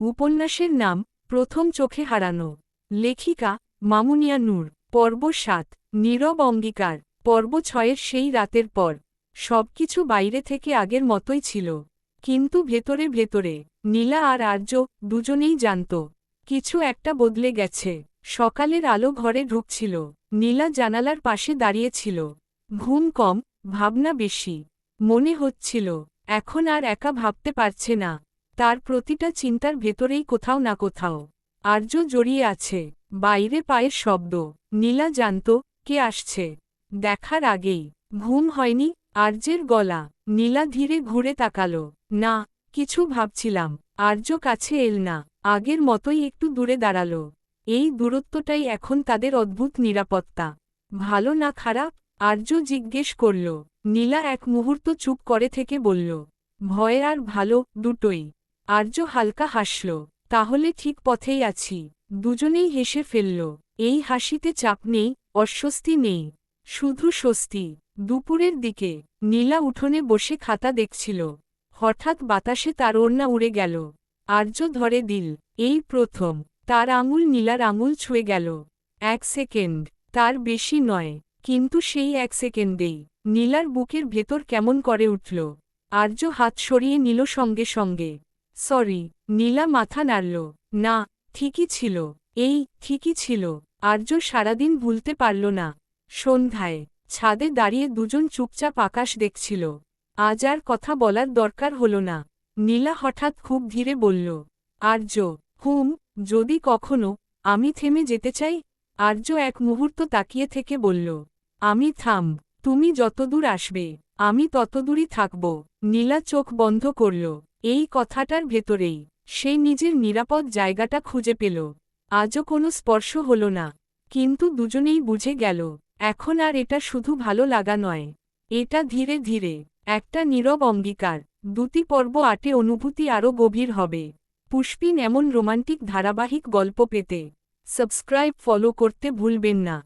উপন্যাসের নাম প্রথম চোখে হারানো। লেখিকা মামুনিয়া নূর। পর্ব ৭ নীরব অঙ্গীকার। পর্ব ৬-এর সেই রাতের পর সবকিছু বাইরে থেকে আগের মতোই ছিল, কিন্তু ভেতরে ভেতরে নীলা আর আর্য দুজনেই জানত কিছু একটা বদলে গেছে। সকালের আলো ঘরে ঢুকছিল। নীলা জানালার পাশে দাঁড়িয়েছিল। ঘুম কম, ভাবনা বেশি। মনে হচ্ছিল এখন আর একা ভাবতে পারছে না। তার প্রতিটা চিন্তার ভেতরেই কোথাও না কোথাও আর্য জড়িয়ে আছে। বাইরে পায়ের শব্দ। নীলা জানত কে আসছে। দেখার আগেই ঘুম হয়নি। আর্যের গলা। নীলা ধীরে ঘুরে তাকালো। না, কিছু ভাবছিলাম। আর্য কাছে এল না, আগের মতোই একটু দূরে দাঁড়ালো। এই দূরত্বটাই এখন তাদের অদ্ভুত নিরাপত্তা। ভালো না খারাপ? আর্য জিজ্ঞেস করল। নীলা এক মুহূর্ত চুপ করে থেকে বলল, ভয় আর ভালো, দুটোই। আর্য হালকা হাসল। তাহলে ঠিক পথেই আছি। দুজনেই হেসে ফেলল। এই হাসিতে চাপ নেই, অস্বস্তি নেই, শুধু স্বস্তি। দুপুরের দিকে নীলা উঠোনে বসে খাতা দেখছিল। হঠাৎ বাতাসে তার ওড়না উড়ে গেল। আর্য ধরে দিল। এই প্রথম তার আঙুল নীলার আঙুল ছুঁয়ে গেল। ১ সেকেন্ড, তার বেশি নয়, কিন্তু সেই ১ সেকেন্ডেই নীলার বুকের ভেতর কেমন করে উঠল। আর্য হাত সরিয়ে নিল সঙ্গে সঙ্গে। সরি। নীলা মাথা নাড়ল। না, ঠিকই ছিল। এই ঠিকই ছিল। আর্য সারাদিন ভুলতে পারল না। সন্ধ্যায় ছাদে দাঁড়িয়ে দুজন চুপচাপ আকাশ দেখছিল। আজ আর কথা বলার দরকার হল না। নীলা হঠাৎ খুব ধীরে বলল, আর্য, যদি কখনো আমি থেমে যেতে চাই? আর্য এক মুহূর্ত তাকিয়ে থেকে বলল, আমি তুমি যতদূর আসবে আমি ততদূরই থাকব। নীলা চোখ বন্ধ করল। এই কথাটার ভেতরেই সে নিজের নিরাপদ জায়গাটা খুঁজে পেল। আজও কোনো স্পর্শ হল না, কিন্তু দুজনেই বুঝে গেল এখন আর এটা শুধু ভালো লাগা নয়, এটা ধীরে ধীরে একটা নীরব অঙ্গীকার। ২টি পর্ব ৮-এ অনুভূতি আরও গভীর হবে। পুষ্পিন এমন রোমান্টিক ধারাবাহিক গল্প পেতে সাবস্ক্রাইব ফলো করতে ভুলবেন না।